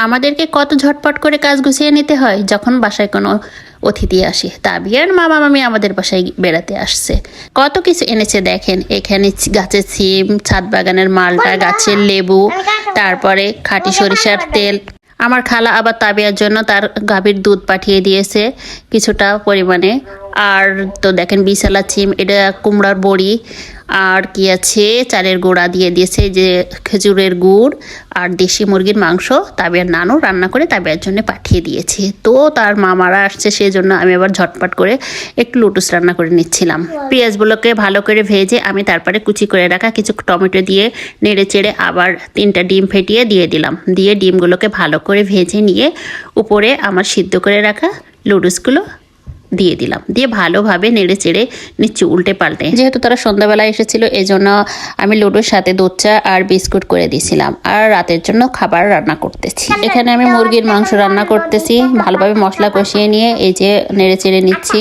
আমাদেরকে কত ঝটপট করে কাজ গুছিয়ে নিতে হয় যখন বাসায় কোনো অতিথি আসে। তাবিয়ার মামা মামি আমাদের বাসায় বেড়াতে আসছে, কত কিছু এনেছে দেখেন। এখানে গাছের সিম, ছাদ বাগানের মালটা, গাছের লেবু, তারপরে খাঁটি সরিষার তেল। আমার খালা আবার তাবিয়ার জন্য তার গাভীর দুধ পাঠিয়ে দিয়েছে কিছুটা পরিমাণে। আর তো দেখেন বিশালা সিম, এটা কুমড়ার বড়ি, আর কি আছে চালের গুঁড়া দিয়ে দিয়েছে, যে খেজুরের গুড়, আর দেশি মুরগির মাংস তাবিয়ার নানু রান্না করে তাবিয়ার জন্য পাঠিয়ে দিয়েছে। তো তার মামারা আসছে, সেই জন্য আমি আবার ঝটপট করে একটু লুটুস রান্না করে নিচ্ছিলাম। পেঁয়াজগুলোকে ভালো করে ভেজে আমি তারপরে কুচি করে রাখা কিছু টমেটো দিয়ে নেড়ে চেড়ে আবার 3টা ডিম ফেটিয়ে দিয়ে দিলাম। দিয়ে ডিমগুলোকে ভালো করে ভেজে নিয়ে উপরে আমার সিদ্ধ করে রাখা লুডুসগুলো দিয়ে দিলাম, দিয়ে ভালোভাবে নেড়ে চেড়ে নিচ্ছি উল্টে পাল্টে। যেহেতু তারা সন্ধ্যাবেলায় এসেছিল, এই জন্য আমি লুডোর সাথে দুধ চা আর বিস্কুট করে দিয়েছিলাম। আর রাতের জন্য খাবার রান্না করতেছি। এখানে আমি মুরগির মাংস রান্না করতেছি, ভালোভাবে মশলা কষিয়ে নিয়ে এই যে নেড়ে চেড়ে নিচ্ছি।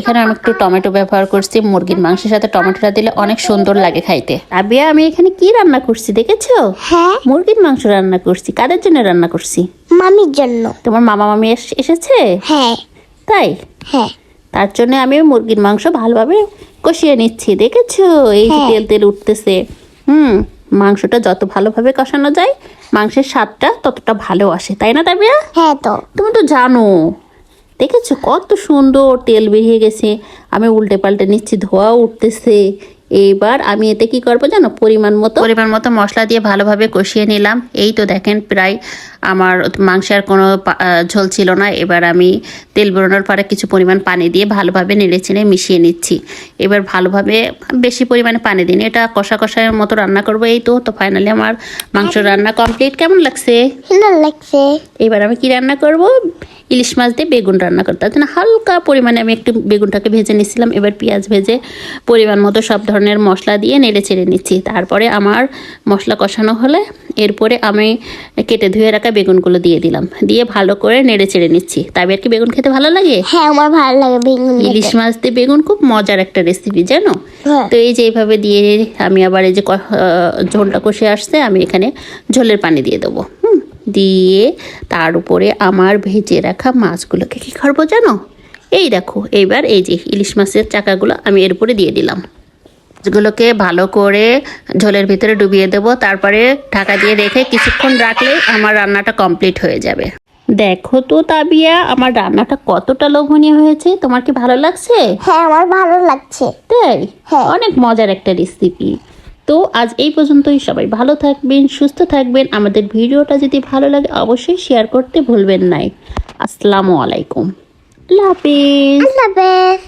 এখানে আমি একটু টমেটো ব্যবহার করছি, মুরগির মাংসের সাথে টমেটোটা দিলে অনেক সুন্দর লাগে খাইতে। আবিয়া, আমি এখানে কি রান্না করছি দেখেছো? হ্যাঁ, মুরগির মাংস রান্না করছি। কাদের জন্য রান্না করছি? মামির জন্য। তোমার মামা মামি এসেছে? হ্যাঁ তাই? হ্যাঁ। তার জন্য আমি মুরগির মাংস ভালোভাবে কষিয়ে নিচ্ছি। দেখেছো এই যে তেল তেল উঠতেছে। মাংসটা যত ভালোভাবে কষানো যায় মাংসের স্বাদটা ততটা ভালো আসে, তাই না তাবিয়া? হ্যাঁ তো। তুমি তো জানো। দেখেছো কত সুন্দর তেল বেরিয়ে গেছে। আমি উল্টে পাল্টে নিচ্ছি, ধোয়া উঠতেছে। এইবার আমি এতে কি করবো জানো? পরিমাণ মতো মশলা দিয়ে ভালোভাবে কষিয়ে নিলাম। এই তো দেখেন প্রায় আমার মাংসের কোনো ঝোল ছিল না। এবার আমি তেল বেরোনোর পরে কিছু পরিমাণ পানি দিয়ে ভালোভাবে নেড়ে চেড়ে মিশিয়ে নিচ্ছি। এবার ভালোভাবে বেশি পরিমাণে পানি দিন, এটা কষা কষার মতো রান্না করবো। এই তো ফাইনালি আমার মাংস রান্না কমপ্লিট। কেমন লাগছে? সুন্দর লাগছে। এবার আমি কি রান্না করব? ইলিশ মাছ দিয়ে বেগুন রান্না করতে। তার জন্য হালকা পরিমাণে আমি একটু বেগুনটাকে ভেজে নিচ্ছিলাম। এবার পেঁয়াজ ভেজে পরিমাণ মতো সব ধরনের মশলা দিয়ে নেড়ে চেড়ে নিচ্ছি। তারপরে আমার মশলা কষানো হলে এরপরে আমি কেটে ধুয়ে রাখা বেগুনগুলো দিয়ে দিলাম, দিয়ে ভালো করে নেড়ে চেড়ে নিচ্ছি। তবে আর কি বেগুন খেতে ভালো লাগে? হ্যাঁ, আমার ভালো লাগে বেগুন। ইলিশ মাছ দিয়ে বেগুন খুব মজার একটা রেসিপি, জানো? হ্যাঁ। তো এই যে এইভাবে দিয়ে আমি আবার এই যে ঝোলটা কষে আসছে, আমি এখানে ঝোলের পানি দিয়ে দেবো। দিয়ে তার উপরে আমার ভেজে রাখা মাছগুলোকে কী করবো জানো? এই দেখো, এইবার এই যে ইলিশ মাছের চাকাগুলো আমি এর উপরে দিয়ে দিলাম। মাছগুলোকে ভালো করে ঝোলের ভিতরে ডুবিয়ে দেবো, তারপরে ঢাকা দিয়ে রেখে কিছুক্ষণ রাখলেই আমার রান্নাটা কমপ্লিট হয়ে যাবে। দেখো তো তাবিয়া, আমার রান্নাটা কতটা লোভনীয় হয়েছে। তোমার কি ভালো লাগছে? হ্যাঁ, আমার ভালো লাগছে। তাই? হ্যাঁ। অনেক মজার একটা রেসিপি। তো আজ এই পর্যন্তই। সবাই ভালো থাকবেন, সুস্থ থাকবেন। আমাদের ভিডিওটা যদি ভালো লাগে অবশ্যই শেয়ার করতে ভুলবেন না। আসসালামু আলাইকুম। আল্লাহ হাফেজ। আল্লাহ হাফেজ।